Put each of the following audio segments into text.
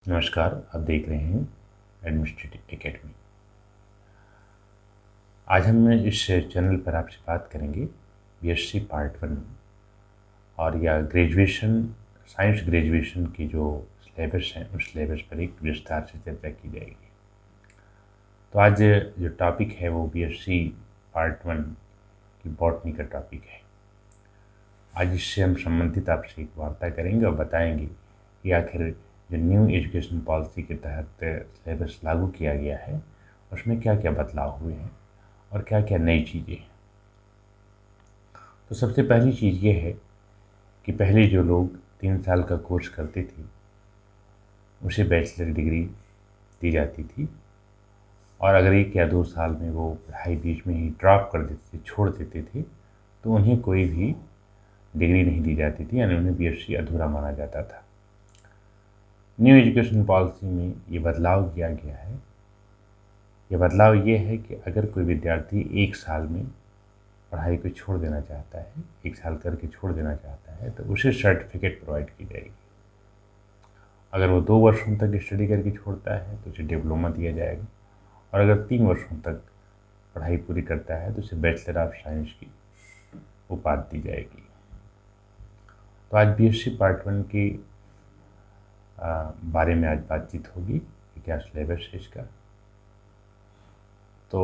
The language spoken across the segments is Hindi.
नमस्कार, आप देख रहे हैं एडमिनिस्ट्रेटिव एकेडमी। आज हम इस चैनल पर आपसे बात करेंगे बीएससी पार्ट 1 और या ग्रेजुएशन साइंस ग्रेजुएशन की जो सिलेबस हैं उस सिलेबस पर एक विस्तार से चर्चा की जाएगी। तो आज जो टॉपिक है वो बीएससी पार्ट 1 की बॉटनी का टॉपिक है। आज इससे हम संबंधित आपसे एक वार्ता करेंगे और बताएंगे कि आखिर जो न्यू एजुकेशन पॉलिसी के तहत सिलेबस लागू किया गया है उसमें क्या क्या बदलाव हुए हैं और क्या क्या नई चीज़ें हैं। तो सबसे पहली चीज़ ये है कि पहले जो लोग 3 साल का कोर्स करते थे उसे बैचलर डिग्री दी जाती थी, और अगर 1 या 2 साल में वो पढ़ाई बीच में ही ड्रॉप कर देते थे, छोड़ देते थे, तो उन्हें कोई भी डिग्री नहीं दी जाती थी, यानी उन्हें बीएससी अधूरा माना जाता था। न्यू एजुकेशन पॉलिसी में ये बदलाव किया गया है। ये बदलाव ये है कि अगर कोई विद्यार्थी 1 साल में पढ़ाई को छोड़ देना चाहता है, 1 साल करके छोड़ देना चाहता है, तो उसे सर्टिफिकेट प्रोवाइड की जाएगी। अगर वो 2 वर्षों तक स्टडी करके छोड़ता है तो उसे डिप्लोमा दिया जाएगा, और अगर 3 वर्षों तक पढ़ाई पूरी करता है तो उसे बैचलर ऑफ साइंस की उपाधि दी जाएगी। तो आज बीएससी पार्ट 1 के बारे में आज बातचीत होगी कि क्या सिलेबस है इसका। तो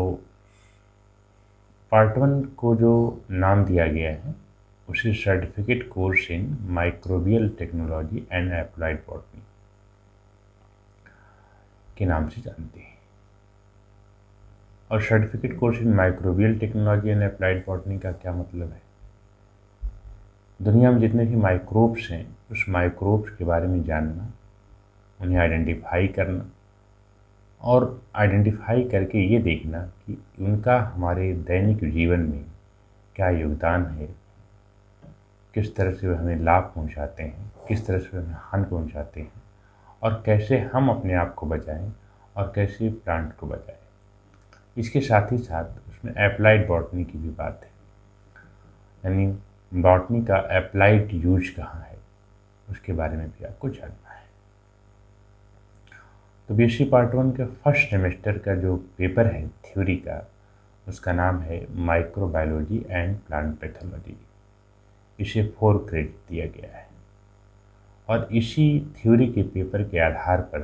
पार्ट 1 को जो नाम दिया गया है उसे certificate course in microbial technology and applied botany के नाम से जानते हैं। और certificate course in microbial technology and applied botany का क्या मतलब है? दुनिया में जितने भी माइक्रोब्स हैं उस माइक्रोब्स के बारे में जानना, उन्हें आइडेंटिफाई करना, और आइडेंटिफाई करके ये देखना कि उनका हमारे दैनिक जीवन में क्या योगदान है, किस तरह से वे हमें लाभ पहुंचाते हैं, किस तरह से वे हमें हानि पहुंचाते हैं, और कैसे हम अपने आप को बचाएं और कैसे प्लांट को बचाएं। इसके साथ ही साथ उसमें अप्लाइड बॉटनी की भी बात है, यानी बॉटनी का अप्लाइड यूज कहाँ है उसके बारे में भी आपको जानना है। तो बीएससी पार्ट 1 के फर्स्ट सेमेस्टर का जो पेपर है थ्योरी का, उसका नाम है माइक्रोबायोलॉजी एंड प्लांट पैथोलॉजी। इसे 4 क्रेडिट दिया गया है, और इसी थ्योरी के पेपर के आधार पर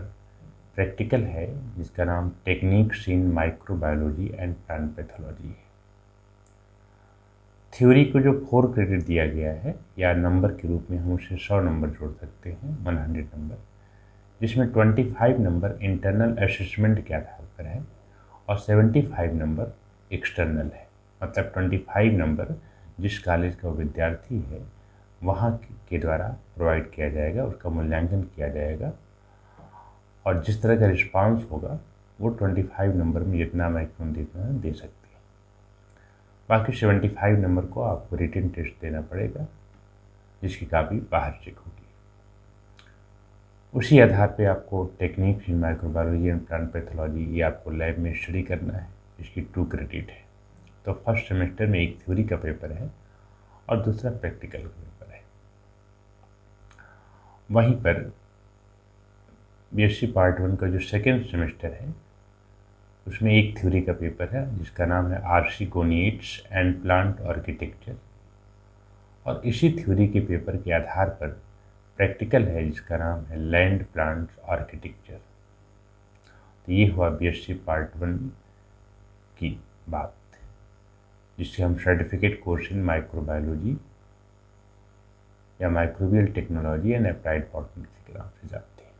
प्रैक्टिकल है जिसका नाम techniques in microbiology and plant pathology है। थ्योरी को जो 4 क्रेडिट दिया गया है, या नंबर के रूप में हम उसे 100 नंबर जोड़ सकते हैं, 100 नंबर, जिसमें 25 नंबर इंटरनल असेसमेंट के आधार पर है और 75 नंबर एक्सटर्नल है। मतलब 25 नंबर जिस कॉलेज का विद्यार्थी है वहाँ के द्वारा प्रोवाइड किया जाएगा, उसका मूल्यांकन किया जाएगा, और जिस तरह का रिस्पांस होगा वो 25 नंबर में जितना मैक्सिमम देना दे सकते हैं। बाकी 75 नंबर को आपको रिटन टेस्ट देना पड़ेगा, जिसकी काफ़ी बाहर चेक होगी। उसी आधार पे आपको techniques in microbiology and plant pathology ये आपको लैब में स्टडी करना है, जिसकी 2 क्रेडिट है। तो फर्स्ट सेमेस्टर में एक थ्योरी का पेपर है और दूसरा प्रैक्टिकल का पेपर है। वहीं पर बीएससी पार्ट 1 का जो सेकेंड सेमेस्टर है उसमें एक थ्योरी का पेपर है जिसका नाम है आर्सिगोनिएट्स एंड प्लांट आर्किटेक्चर, और इसी थ्योरी के पेपर के आधार पर प्रैक्टिकल है जिसका नाम है लैंड प्लांट आर्किटेक्चर। तो ये हुआ बीएससी पार्ट 1 की बात, जिससे हम सर्टिफिकेट कोर्स इन माइक्रोबायोलॉजी या microbial technology and applied botany के नाम से जानते हैं।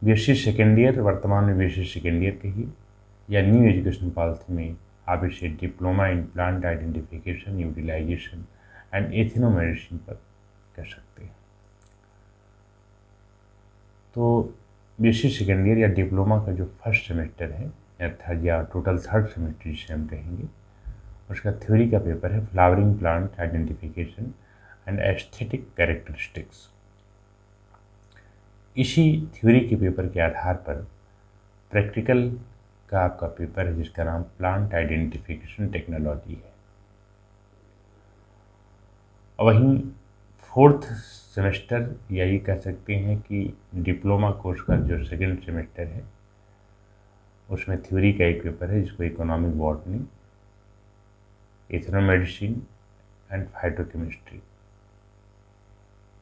बीएससी सेकेंड ईयर, वर्तमान में बीएससी सेकेंड ईयर कहिए, या न्यू एजुकेशन पॉलिसी में आप इसे diploma in plant identification, utilisation and ethnomedicine पर कर सकते हैं। तो बीएससी सेकेंड ईयर या डिप्लोमा का जो फर्स्ट सेमेस्टर है या टोटल थर्ड सेमेस्टर जिसे हम कहेंगे, उसका थ्योरी का पेपर है flowering plant identification and aesthetic characteristics. इसी थ्योरी के पेपर के आधार पर प्रैक्टिकल का आपका पेपर है जिसका नाम प्लांट आइडेंटिफिकेशन टेक्नोलॉजी है। वहीं फोर्थ सेमेस्टर या ये कह सकते हैं कि डिप्लोमा कोर्स का जो सेकेंड सेमेस्टर है उसमें थ्योरी का एक पेपर है जिसको इकोनॉमिक बॉटनी, इथनोमेडिसिन एंड फाइटोकेमिस्ट्री।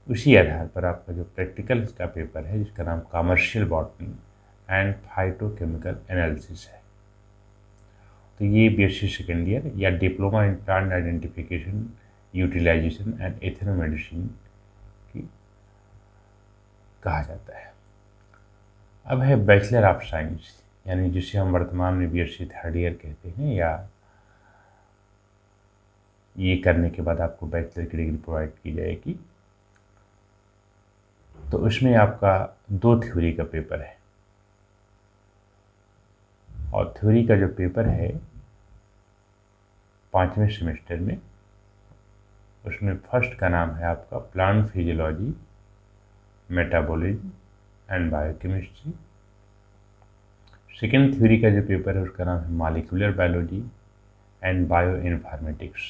उसी आधार पर आपका जो प्रैक्टिकल का पेपर है जिसका नाम commercial botany and phytochemical analysis है। तो ये बीएससी सेकेंड ईयर या diploma in plant identification, utilisation and ethnomedicine की कहा जाता है। अब है बैचलर ऑफ साइंस, यानी जिसे हम वर्तमान में बीएससी थर्ड ईयर कहते हैं, या ये करने के बाद आपको बैचलर की डिग्री प्रोवाइड की जाएगी। तो उसमें आपका 2 थ्योरी का पेपर है, और थ्योरी का जो पेपर है 5वें सेमेस्टर में, उसमें फर्स्ट का नाम है आपका plant physiology, metabolism and biochemistry. Second theory का जो पेपर है उसका नाम है molecular biology and bio informatics.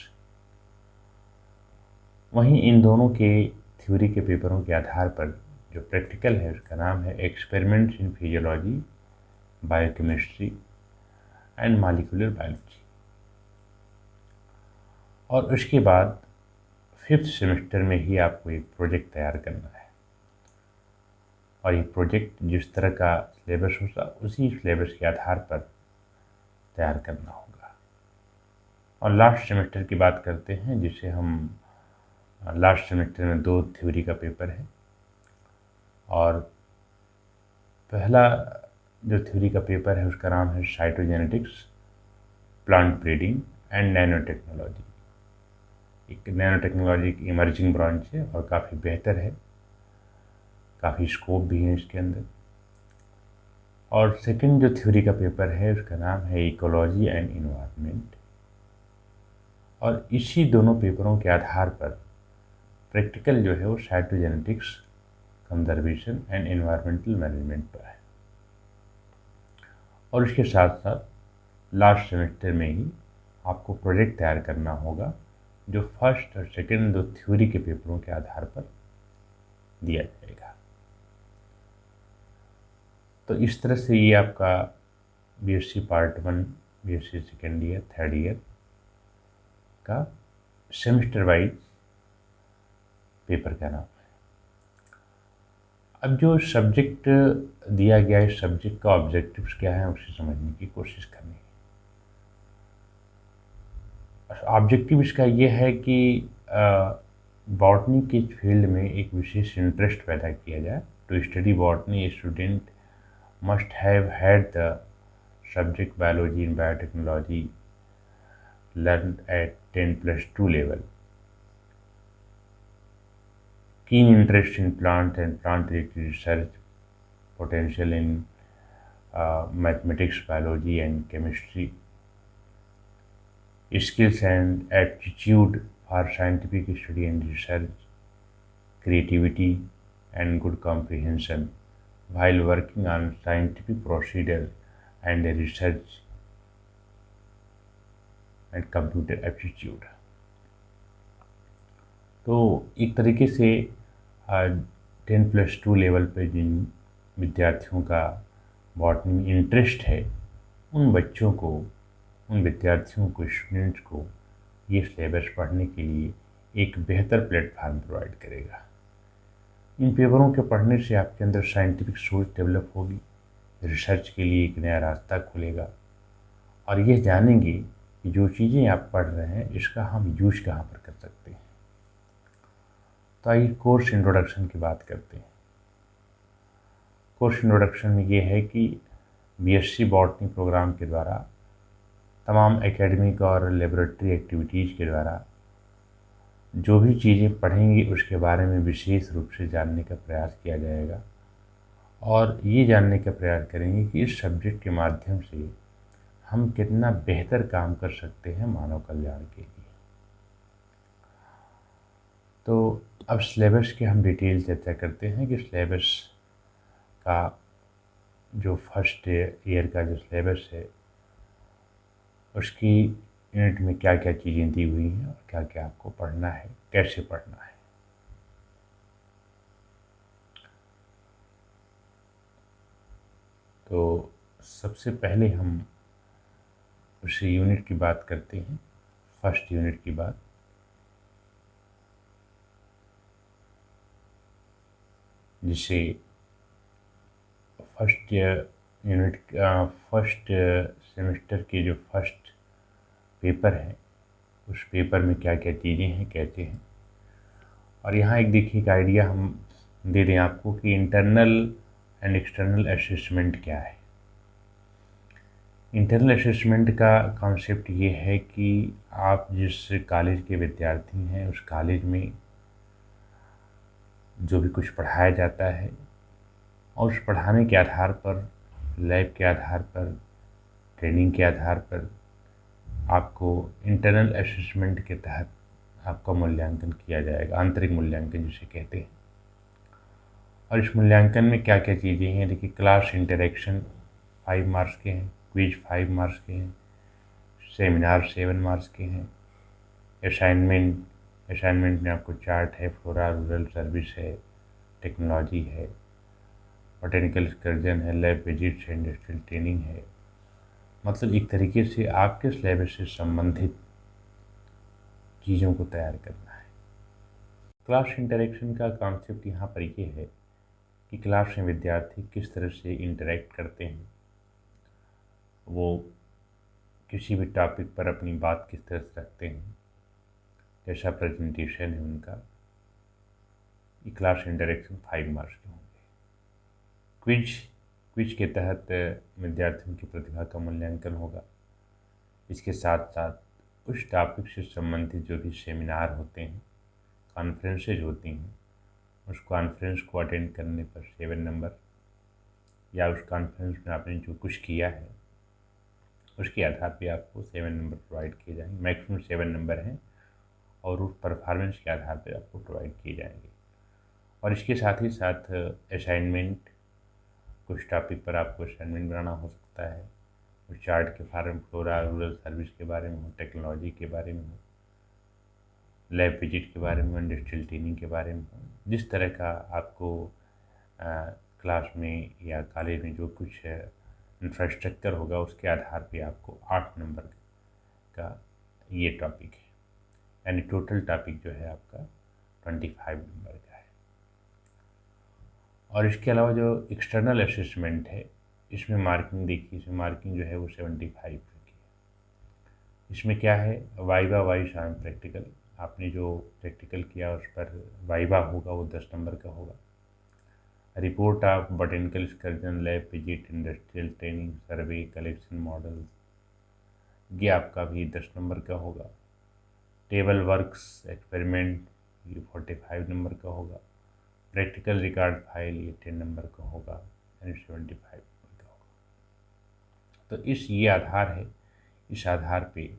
वहीं इन दोनों के थ्योरी के पेपरों के आधार पर जो प्रैक्टिकल है उसका नाम है experiments in physiology, biochemistry and molecular biology. और उसके बाद 5th सेमेस्टर में ही आपको एक प्रोजेक्ट तैयार करना है, और ये प्रोजेक्ट जिस तरह का सिलेबस होगा उसी सिलेबस के आधार पर तैयार करना होगा। और लास्ट सेमेस्टर की बात करते हैं, जिसे हम लास्ट सेमेस्टर में 2 थ्योरी का पेपर है, और पहला जो थ्योरी का पेपर है उसका नाम है cytogenetics, plant breeding and nano technology. एक नैनो टेक्नोलॉजी की इमर्जिंग ब्रांच है और काफ़ी बेहतर है, काफ़ी स्कोप भी है इसके अंदर। और सेकंड जो थ्योरी का पेपर है उसका नाम है इकोलॉजी एंड इन्वायरमेंट। और इसी दोनों पेपरों के आधार पर प्रैक्टिकल जो है वो cytogenetics, conservation and environmental management पर है। और इसके साथ साथ लास्ट सेमेस्टर में ही आपको प्रोजेक्ट तैयार करना होगा जो फर्स्ट और सेकंड 2 थ्योरी के पेपरों के आधार पर दिया जाएगा। तो इस तरह से ये आपका BSc part 1, BSc second year, third year का सेमेस्टर वाइज पेपर का नाम है। अब जो सब्जेक्ट दिया गया है, इस सब्जेक्ट का ऑब्जेक्टिव्स क्या है उसे समझने की कोशिश करनी है। ऑब्जेक्टिव इसका ये है कि बॉटनी के फील्ड में एक विशेष इंटरेस्ट पैदा किया जाए। To study botany student must have had the subject biology and biotechnology learned at 10+2 level. Keen interest in plant and plant-related research, potential in mathematics, biology and chemistry, skills and aptitude for scientific study and research, creativity and good comprehension while working on scientific procedure and research, and computer aptitude। तो एक तरीके से 10+2 लेवल पे जिन विद्यार्थियों का बॉटनी में इंटरेस्ट है उन बच्चों को, उन विद्यार्थियों को, स्टूडेंट्स को ये सिलेबस पढ़ने के लिए एक बेहतर प्लेटफार्म प्रोवाइड करेगा। इन पेपरों के पढ़ने से आपके अंदर साइंटिफिक सोच डेवलप होगी, रिसर्च के लिए एक नया रास्ता खुलेगा, और यह जानेंगे कि जो चीज़ें आप पढ़ रहे हैं इसका हम यूज कहाँ पर कर सकते हैं। तो आइए कोर्स इंट्रोडक्शन की बात करते हैं। कोर्स इंट्रोडक्शन में ये है कि बीएससी बॉटनी प्रोग्राम के द्वारा तमाम एकेडमिक और लेबोरेटरी एक्टिविटीज़ के द्वारा जो भी चीज़ें पढ़ेंगे उसके बारे में विशेष रूप से जानने का प्रयास किया जाएगा, और ये जानने का प्रयास करेंगे कि इस सब्जेक्ट के माध्यम से हम कितना बेहतर काम कर सकते हैं मानव कल्याण के लिए। तो अब सिलेबस की हम डिटेल चर्चा करते हैं कि सिलेबस का जो फर्स्ट ईयर का जो सिलेबस है उसकी यूनिट में क्या क्या चीज़ें दी हुई हैं और क्या क्या आपको पढ़ना है, कैसे पढ़ना है। तो सबसे पहले हम उस यूनिट की बात करते हैं, फर्स्ट यूनिट की बात। जिसे फर्स्ट यूनिट फर्स्ट सेमेस्टर के जो फर्स्ट पेपर है, उस पेपर में क्या क्या चीज़ें हैं, कैसे हैं। और यहाँ एक देखिए एक आइडिया हम दे दें आपको कि इंटरनल एंड एक्सटर्नल असेसमेंट क्या है। इंटरनल असेसमेंट का कॉन्सेप्ट ये है कि आप जिस कॉलेज के विद्यार्थी हैं, उस कॉलेज में जो भी कुछ पढ़ाया जाता है और उस पढ़ाने के आधार पर, लैब के आधार पर, ट्रेनिंग के आधार पर आपको इंटरनल असेसमेंट के तहत आपका मूल्यांकन किया जाएगा, आंतरिक मूल्यांकन जिसे कहते हैं। और इस मूल्यांकन में क्या क्या चीज़ें हैं, देखिए क्लास इंटरेक्शन 5 मार्क्स के हैं, क्विज 5 मार्क्स के हैं, सेमिनार 7 मार्क्स के हैं, असाइनमेंट में आपको चार्ट है, फ्लोरा रूरल सर्विस है, टेक्नोलॉजी है, बोटेनिकल एक्सकर्जन है, लैब विजिट्स है, इंडस्ट्रियल ट्रेनिंग है। मतलब एक तरीके से आपके सिलेबस से संबंधित चीज़ों को तैयार करना है। क्लास इंटरेक्शन का कॉन्सेप्ट यहाँ पर ये है कि क्लास में विद्यार्थी किस तरह से इंटरेक्ट करते हैं, वो किसी भी टॉपिक पर अपनी बात किस तरह से रखते हैं, कैसा प्रेजेंटेशन है उनका। ये क्लास इंटरेक्शन 5 मार्क्स के होंगे। क्विज के तहत विद्यार्थियों की प्रतिभा का मूल्यांकन होगा। इसके साथ साथ उस टॉपिक से संबंधित जो भी सेमिनार होते हैं, कॉन्फ्रेंसेज होती हैं, उस कॉन्फ्रेंस को अटेंड करने पर 7 नंबर, या उस कॉन्फ्रेंस में आपने जो कुछ किया है उसके आधार पे आपको 7 नंबर प्रोवाइड किए जाएंगे। मैक्सिमम 7 नंबर हैं और उस परफॉर्मेंस के आधार पे आपको प्रोवाइड किए जाएंगे। और इसके साथ ही साथ असाइनमेंट, कुछ टॉपिक पर आपको असाइनमेंट बनाना हो सकता है। उस चार्ट के फॉर्म, फ्लोरा रूरल सर्विस के बारे में हो, टेक्नोलॉजी के बारे में हो, लैब विजिट के बारे में, इंडस्ट्रियल ट्रेनिंग के बारे में हो। जिस तरह का आपको क्लास में या कॉलेज में जो कुछ इंफ्रास्ट्रक्चर होगा, उसके आधार पे आपको 8 नंबर का ये टॉपिक है, यानी टोटल टॉपिक जो है आपका 25 नंबर का है। और इसके अलावा जो एक्सटर्नल असेसमेंट है, इसमें मार्किंग देखिए, इसमें मार्किंग जो है वो 75 की है। इसमें क्या है, वाइवा वाइस एंड प्रैक्टिकल, आपने जो प्रैक्टिकल किया उस पर वाइवा होगा, वो 10 नंबर का होगा। Report of botanical excursion, lab visit, industrial training, survey, collection model, ये आपका भी 10 नंबर का होगा। टेबल वर्क्स एक्सपेरिमेंट, ये 45 नंबर का होगा। प्रैक्टिकल रिकॉर्ड फाइल, ये 10 नंबर का होगा, यानी 75 नंबर का होगा। तो ये आधार है, इस आधार पे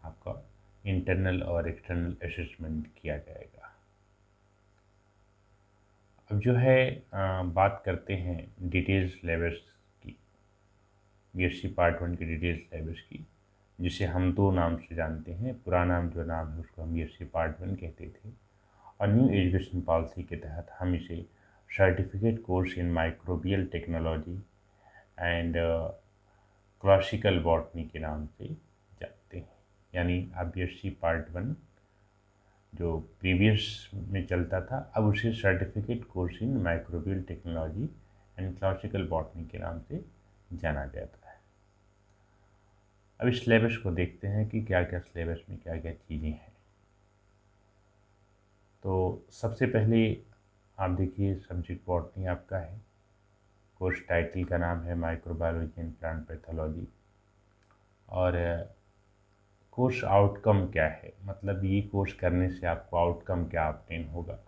आपका इंटरनल और एक्सटर्नल असेसमेंट किया जाएगा। अब जो है बात करते हैं डिटेल सिलेबस की, बीएससी पार्ट 1 की डिटेल सिलेबस की, जिसे हम 2 नाम से जानते हैं। पुराना जो नाम है उसको हम बीएससी पार्ट 1 कहते थे, और न्यू एजुकेशन पॉलिसी के तहत हम इसे certificate course in microbial technology and classical botany के नाम से जानते हैं। यानी अब बीएससी पार्ट 1 जो प्रीवियस में चलता था, अब उसे certificate course in microbial technology and classical botany के नाम से जाना जाता है। अब इस सिलेबस को देखते हैं कि क्या क्या सिलेबस में क्या क्या चीज़ें हैं। तो सबसे पहले आप देखिए, सब्जेक्ट बॉटनी आपका है, कोर्स टाइटल का नाम है माइक्रोबायोलॉजी एंड प्लांट पैथोलॉजी। और कोर्स आउटकम क्या है, मतलब ये कोर्स करने से आपको आउटकम क्या ऑब्टेन होगा।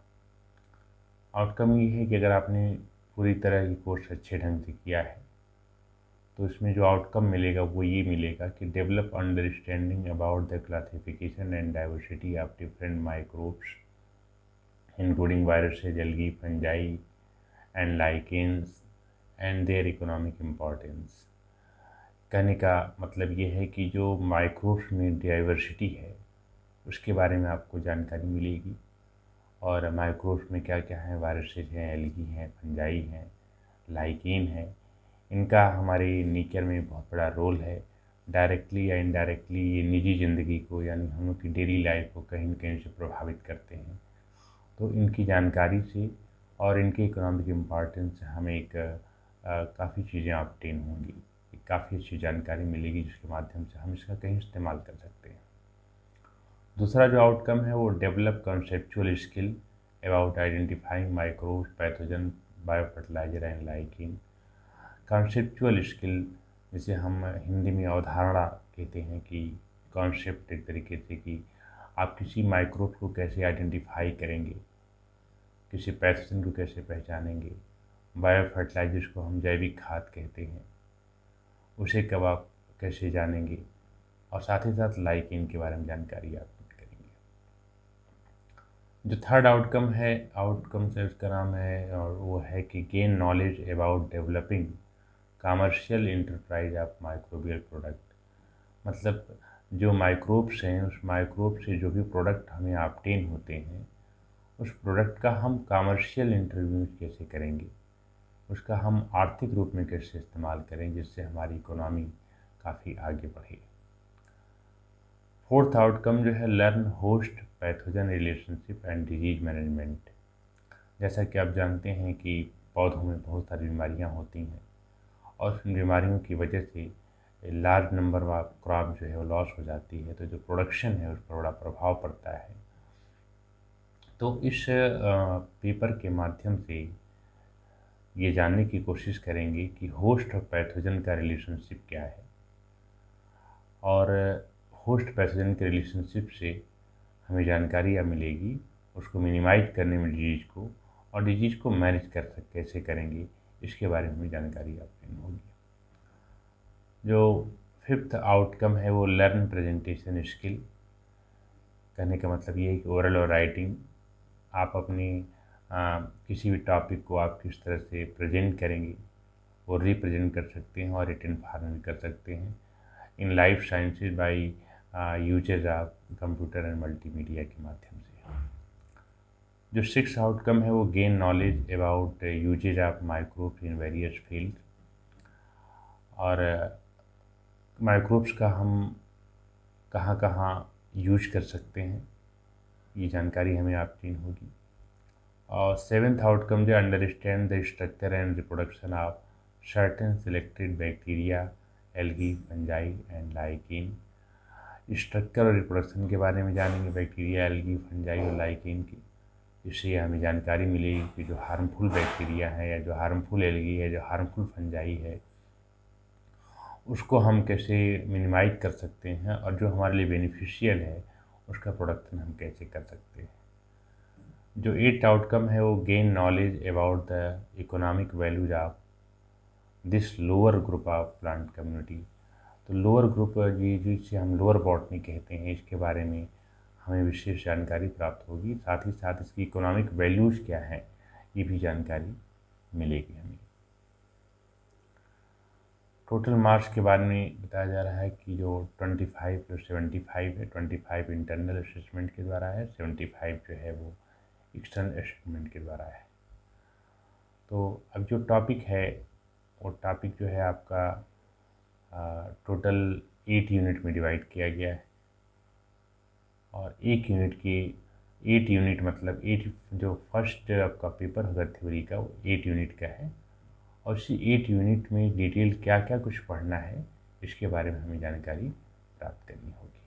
आउटकम ये है कि अगर आपने पूरी तरह ये कोर्स अच्छे ढंग से किया है, तो इसमें जो आउटकम मिलेगा वो ये मिलेगा कि develop understanding about the classification and diversity of different microbes including viruses, algae, fungi and lichens and their economic importance. कहने का मतलब ये है कि जो माइक्रोब्स में डाइवर्सिटी है उसके बारे में आपको जानकारी मिलेगी, और माइक्रोब्स में क्या क्या है, वायरसेज हैं, एल्गी हैं, फंजाई हैं, लाइकेन है, इनका हमारे नेचर में बहुत बड़ा रोल है। डायरेक्टली या इनडायरेक्टली ये निजी ज़िंदगी को यानी हम लोग की डेली लाइफ को कहीं न कहीं से प्रभावित करते हैं। तो इनकी जानकारी से और इनके इकोनॉमिक इम्पोर्टेंस से हमें एक काफ़ी चीज़ें ऑब्टेन होंगी। एक काफ़ी अच्छी जानकारी मिलेगी जिसके माध्यम से हम इसका कहीं इस्तेमाल कर सकते हैं। दूसरा जो आउटकम है वो develop conceptual skill about identifying microbes, pathogen, biofertiliser and lichen. Conceptual skill जिसे हम हिंदी में अवधारणा कहते हैं कि कॉन्सेप्ट एक तरीके से कि आप किसी माइक्रोब को कैसे आइडेंटिफाई करेंगे, किसी पैथोजन को कैसे पहचानेंगे, बायोफर्टिलाइजर्स को हम जैविक खाद कहते हैं, उसे कब आप कैसे जानेंगे, और साथ ही साथ लाइकिन के बारे में जानकारी आप करेंगे। जो थर्ड आउटकम है, आउटकम से उसका नाम है और वो है कि gain knowledge about developing commercial enterprise of microbial product. मतलब जो माइक्रोब्स हैं उस माइक्रोब से जो भी प्रोडक्ट हमें ऑब्टेन होते हैं उस प्रोडक्ट का हम कमर्शियल इंटरव्यूज कैसे करेंगे, उसका हम आर्थिक रूप में कैसे इस्तेमाल करें जिससे हमारी इकोनॉमी काफ़ी आगे बढ़े। फोर्थ आउटकम जो है learn host pathogen relationship and disease management. जैसा कि आप जानते हैं कि पौधों में बहुत सारी बीमारियां होती हैं और उन बीमारियों की वजह से लार्ज नंबर ऑफ क्रॉप जो है वो लॉस हो जाती है, तो जो प्रोडक्शन है उस पर बड़ा प्रभाव पड़ता है। तो इस पेपर के माध्यम से ये जानने की कोशिश करेंगे कि होस्ट और पैथोजन का रिलेशनशिप क्या है और होस्ट पैथोजन के रिलेशनशिप से हमें जानकारी मिलेगी उसको मिनिमाइज करने में डिजीज़ को, और डिजीज़ को मैनेज कैसे करेंगे इसके बारे में भी जानकारी आपको होगी। जो फिफ्थ आउटकम है वो लर्न प्रेजेंटेशन स्किल। कहने का मतलब ये है कि ओरल और राइटिंग आप अपनी किसी भी टॉपिक को आप किस तरह से प्रेजेंट करेंगे वो रिप्रेजेंट कर सकते हैं और रिटन फॉर्म में कर सकते हैं in life sciences by usages of computer and multimedia के माध्यम से। जो सिक्स आउटकम है वो gain knowledge about usages of microbes in various field. और माइक्रोब्स का हम कहाँ कहाँ यूज कर सकते हैं ये जानकारी हमें ऑब्टेन होगी। और सेवेंथ आउटकम जो understand the structure and reproduction of certain selected bacteria, algae, fungi and lichen. Structure और रिप्रोडक्शन के बारे में जानेंगे बैक्टीरिया, एल्गी, फंजाई और लाइकिन की। इससे हमें जानकारी मिलेगी कि जो हार्मफुल बैक्टीरिया है या जो हार्मफुल एल्गी है, जो हार्मफुल फंजाई है, उसको हम कैसे मिनिमाइज कर सकते हैं और जो हमारे लिए बेनिफिशियल है उसका प्रोडक्शन हम कैसे कर सकते हैं। जो एट आउटकम है वो gain knowledge about the economic values of this lower group of plant community. तो लोअर ग्रुप जिसे हम लोअर बॉटनी कहते हैं इसके बारे में हमें विशेष जानकारी प्राप्त होगी। साथ ही साथ इसकी इकोनॉमिक वैल्यूज़ क्या हैं ये भी जानकारी मिलेगी हमें। टोटल मार्क्स के बारे में बताया जा रहा है कि जो 25 + 75 है, 25 इंटरनल असेसमेंट के द्वारा है, 75 जो है वो एक्सटर्नल असेसमेंट के द्वारा है। तो अब जो टॉपिक है वो टॉपिक जो है आपका टोटल 8 यूनिट में डिवाइड किया गया है और एक यूनिट की 8 यूनिट मतलब 8 जो फर्स्ट आपका पेपर होगा थ्योरी का वो 8 यूनिट का है और इसी 8 यूनिट में डिटेल क्या क्या कुछ पढ़ना है इसके बारे में हमें जानकारी प्राप्त करनी होगी।